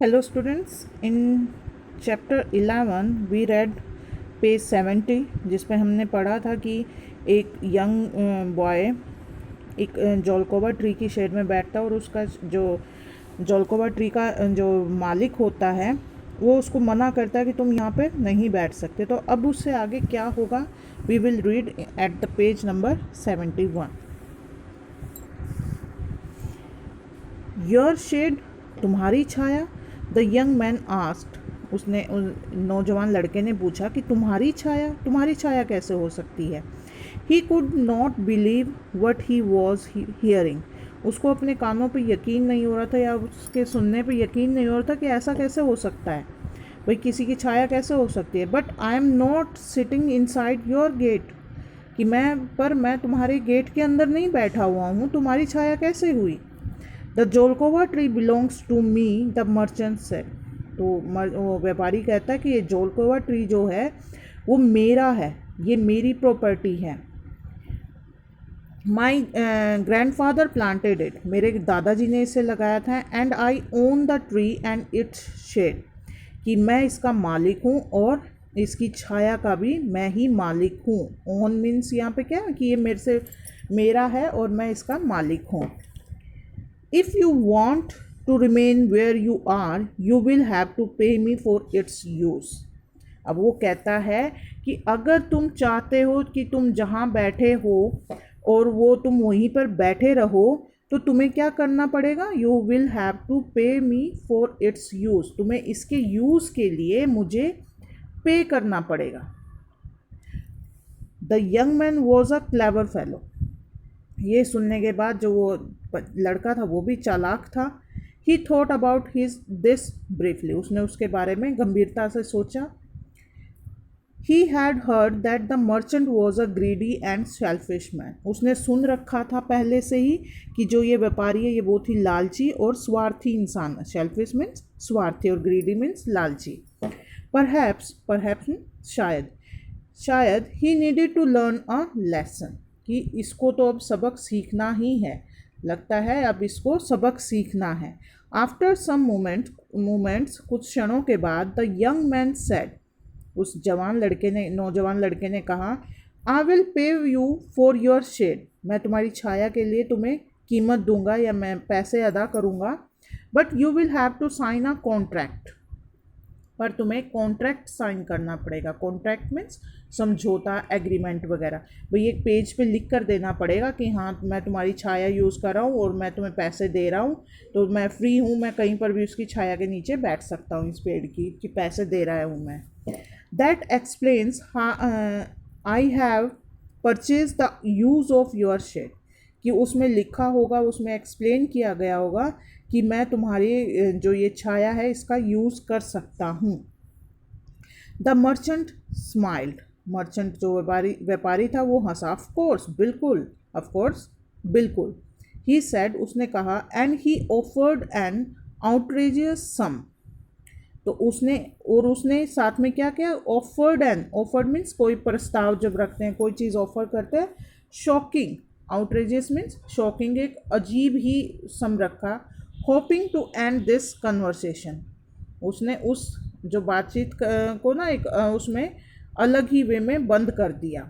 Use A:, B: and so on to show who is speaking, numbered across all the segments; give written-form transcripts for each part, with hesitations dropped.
A: Hello students, in chapter 11 we read page 70 जिसमें हमने पढ़ा था कि एक यंग बॉय एक जॉलकोवा ट्री की शेड में बैठता है और उसका जो जॉलकोवा ट्री का जो मालिक होता है वो उसको मना करता है कि तुम यहाँ पे नहीं बैठ सकते। तो अब उससे आगे क्या होगा, we will read at the page number 71। Your shade, तुम्हारी छाया। द यंग मैन आस्क्ड, उसने नौजवान लड़के ने पूछा कि तुम्हारी छाया कैसे हो सकती है। He could not believe what he was hearing, उसको अपने कानों पे यकीन नहीं हो रहा था या उसके सुनने पे यकीन नहीं हो रहा था कि ऐसा कैसे हो सकता है, भाई किसी की छाया कैसे हो सकती है। But I am not sitting inside your gate, कि मैं तुम्हारे गेट के अंदर नहीं बैठा हुआ हूँ, तुम्हारी छाया कैसे हुई। The zelkova tree belongs to me, the merchant said. तो वो व्यापारी कहता है कि ये जोलकोवा ट्री जो है वो मेरा है, ये मेरी प्रॉपर्टी है। माई ग्रैंडफादर प्लांटेड इट, मेरे दादाजी ने इसे लगाया था। And I own the tree and its shade, कि मैं इसका मालिक हूँ और इसकी छाया का भी मैं ही मालिक हूँ। ओन मीन्स यहाँ पे क्या है कि ये मेरा है और मैं इसका मालिक हूँ। If you want to remain where you are, you will have to pay me for its use. अब वो कहता है कि अगर तुम चाहते हो कि तुम जहाँ बैठे हो और वो तुम वहीं पर बैठे रहो तो तुम्हें क्या करना पड़ेगा, यू विल हैव टू पे मी फॉर इट्स यूज़, तुम्हें इसके यूज़ के लिए मुझे पे करना पड़ेगा। The young man was a clever fellow, ये सुनने के बाद जो वो लड़का था वो भी चालाक था। ही thought about his this briefly, उसने उसके बारे में गंभीरता से सोचा। He had heard that the merchant was a greedy and selfish man, उसने सुन रखा था पहले से ही कि जो ये व्यापारी है ये बहुत ही लालची और स्वार्थी इंसान है। सेल्फिश मीन्स स्वार्थी और ग्रीडी मीन्स लालची। परहैप्स शायद he needed to learn a lesson, कि इसको तो अब सबक सीखना ही है, लगता है अब इसको सबक सीखना है। आफ्टर सम मोमेंट्स, कुछ क्षणों के बाद, द यंग मैन सेड, उस नौजवान लड़के ने कहा, I will pay you for your shade, मैं तुम्हारी छाया के लिए तुम्हें कीमत दूंगा या मैं पैसे अदा करूंगा। But you will have to sign a contract, पर तुम्हें कॉन्ट्रैक्ट साइन करना पड़ेगा। कॉन्ट्रैक्ट मीन्स समझौता, एग्रीमेंट वगैरह। भाई एक पेज पे लिख कर देना पड़ेगा कि हाँ मैं तुम्हारी छाया यूज़ कर रहा हूँ और मैं तुम्हें पैसे दे रहा हूँ, तो मैं फ्री हूँ, मैं कहीं पर भी उसकी छाया के नीचे बैठ सकता हूँ इस पेड़ की, कि पैसे दे रहा हूँ मैं। That explains I have purchase the use of your shade, कि उसमें लिखा होगा, उसमें एक्सप्लेन किया गया होगा कि मैं तुम्हारी जो ये छाया है इसका यूज़ कर सकता हूँ। द मर्चेंट स्माइल्ड, मर्चेंट जो व्यापारी था वो हंसा। ऑफ कोर्स बिल्कुल। ही सेड, उसने कहा, and he offered an outrageous sum, तो उसने साथ में क्या किया, ऑफर्ड मीन्स कोई प्रस्ताव जब रखते हैं, कोई चीज़ ऑफर करते हैं। शॉकिंग, आउटरेजियस मीन्स शॉकिंग, एक अजीब ही सम रखा। Hoping to end this conversation, उसने उस जो बातचीत को ना एक उसमें अलग ही वे में बंद कर दिया।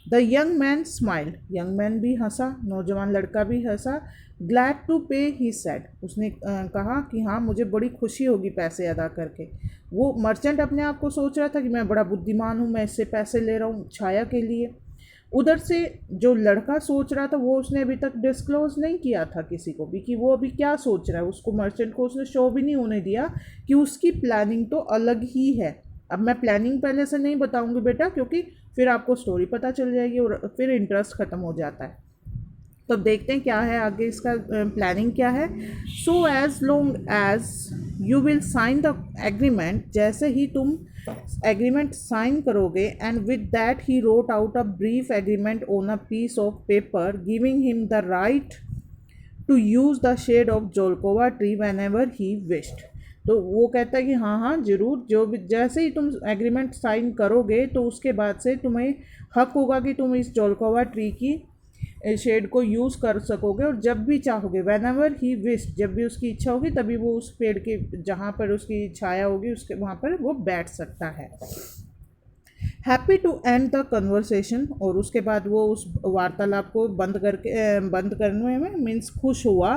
A: The young man smiled, young man भी हंसा, नौजवान लड़का भी हंसा। ग्लैड टू पे, ही सेड, उसने कहा कि हाँ मुझे बड़ी खुशी होगी पैसे अदा करके। वो मर्चेंट अपने आप को सोच रहा था कि मैं बड़ा बुद्धिमान हूँ, मैं इससे पैसे ले रहा हूँ छाया के लिए। उधर से जो लड़का सोच रहा था वो उसने अभी तक डिस्क्लोज नहीं किया था किसी को भी कि वो अभी क्या सोच रहा है, उसको मर्चेंट को उसने शो भी नहीं होने दिया कि उसकी प्लानिंग तो अलग ही है। अब मैं प्लानिंग पहले से नहीं बताऊंगी बेटा, क्योंकि फिर आपको स्टोरी पता चल जाएगी और फिर इंटरेस्ट ख़त्म हो जाता है। तो अब देखते हैं क्या है आगे, इसका प्लानिंग क्या है। So as long as you will sign the agreement, जैसे ही तुम एग्रीमेंट साइन करोगे, and with that he wrote out a brief agreement on a piece of paper giving him the right to use the shade of zelkova tree whenever he wished. तो वो कहता है कि हाँ हाँ ज़रूर, जो भी जैसे ही तुम एग्रीमेंट साइन करोगे तो उसके बाद से तुम्हें हक होगा कि तुम इस जोलकोवा ट्री की शेड को यूज़ कर सकोगे और जब भी चाहोगे, वेन एवर ही विश, जब भी उसकी इच्छा होगी तभी वो उस पेड़ के जहाँ पर उसकी छाया होगी उसके वहाँ पर वो बैठ सकता है। Happy to end the conversation, और उसके बाद वो उस वार्तालाप को बंद करने में मीन्स खुश हुआ।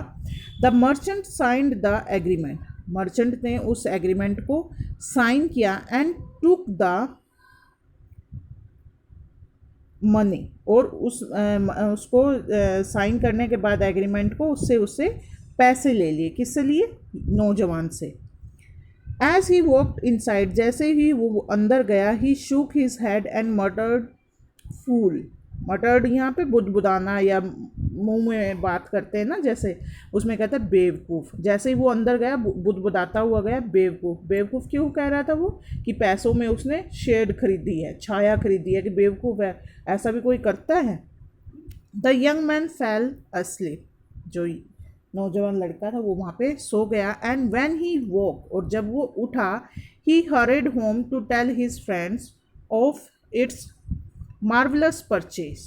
A: The merchant signed the agreement, merchant ने उस एग्रीमेंट को साइन किया एंड टुक द मनी, और उसको साइन करने के बाद एग्रीमेंट को उससे पैसे ले लिए। किससे लिए? नौजवान से। एज ही वॉकड इनसाइड, जैसे ही वो अंदर गया, he shook his head and muttered fool. Muttered यहाँ पे बुदबुदाना या मुंह में बात करते हैं ना, जैसे उसमें कहता है बेवकूफ़। जैसे ही वो अंदर गया बुदबुदाता हुआ गया बेवकूफ़। बेवकूफ़ क्यों कह रहा था वो? कि पैसों में उसने शेड खरीदी है, छाया खरीदी है, कि बेवकूफ़ है, ऐसा भी कोई करता है। The young man fail asleep, जो नौजवान लड़का था वो वहाँ पे सो गया। एंड व्हेन ही वोक, और जब वो उठा, he hurried home to tell his friends of its marvellous purchase.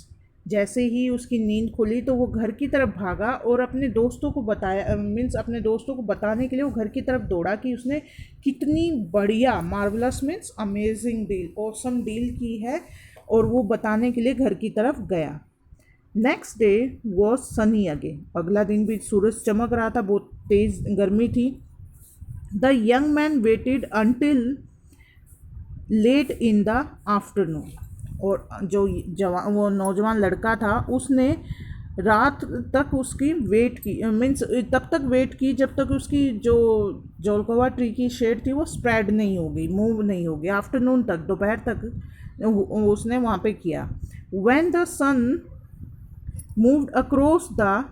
A: जैसे ही उसकी नींद खुली तो वो घर की तरफ भागा और अपने दोस्तों को बताया, मीन्स अपने दोस्तों को बताने के लिए वो घर की तरफ दौड़ा कि उसने कितनी बढ़िया, marvellous means amazing deal, awesome deal की है, और वो बताने के लिए घर की तरफ गया। Next day was Sunny again, अगला दिन भी सूरज चमक रहा था, बहुत तेज़ गर्मी थी। The young man waited until late in the afternoon, और जो वो नौजवान लड़का था उसने रात तक उसकी वेट की, मीन्स तब तक वेट की जब तक उसकी जो जोलकोवा ट्री की शेड थी वो स्प्रेड नहीं हो गई, मूव नहीं हो गई। आफ्टरनून तक, दोपहर तक उसने वहाँ पे किया। When the sun moved across the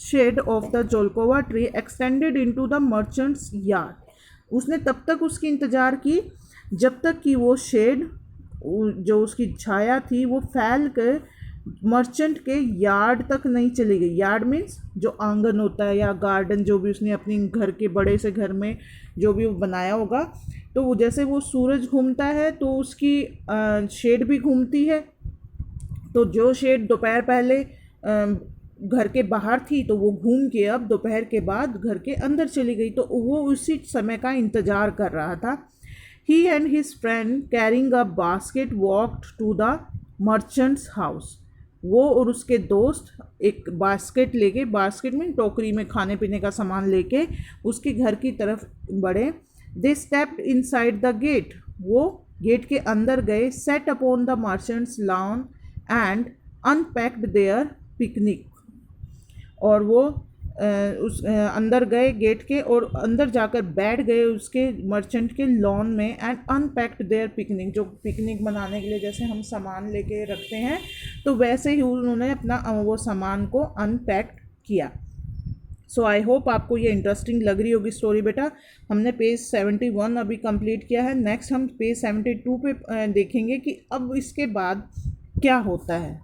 A: shade of the zelkova tree extended into the merchant's yard, उसने तब तक उसकी इंतज़ार की जब तक कि वो शेड, जो उसकी छाया थी, वो फैल कर मर्चेंट के यार्ड तक नहीं चली गई। यार्ड मीन्स जो आंगन होता है या गार्डन, जो भी उसने अपनी घर के बड़े से घर में जो भी वो बनाया होगा, तो वो जैसे वो सूरज घूमता है तो उसकी शेड भी घूमती है। तो जो शेड दोपहर पहले घर के बाहर थी तो वो घूम के अब दोपहर के बाद घर के अंदर चली गई, तो वो उसी समय का इंतज़ार कर रहा था। He and his friend carrying a basket walked to the merchant's house. वो और उसके दोस्त एक बास्केट लेके, बास्केट में टोकरी में खाने पीने का सामान लेके उसके घर की तरफ बढ़े। They stepped inside the gate. वो गेट के अंदर गए। Sat upon the merchant's lawn and unpacked their picnic. और वो अंदर गए गेट के और अंदर जाकर बैठ गए उसके मर्चेंट के लॉन में। एंड अनपैक्ड देयर पिकनिक, जो पिकनिक मनाने के लिए जैसे हम सामान लेके रखते हैं तो वैसे ही उन्होंने अपना वो सामान को अनपैक्ड किया। सो आई होप आपको ये इंटरेस्टिंग लग रही होगी स्टोरी बेटा। हमने पेज 71 अभी कंप्लीट किया है। नेक्स्ट हम पेज 72 पे देखेंगे कि अब इसके बाद क्या होता है।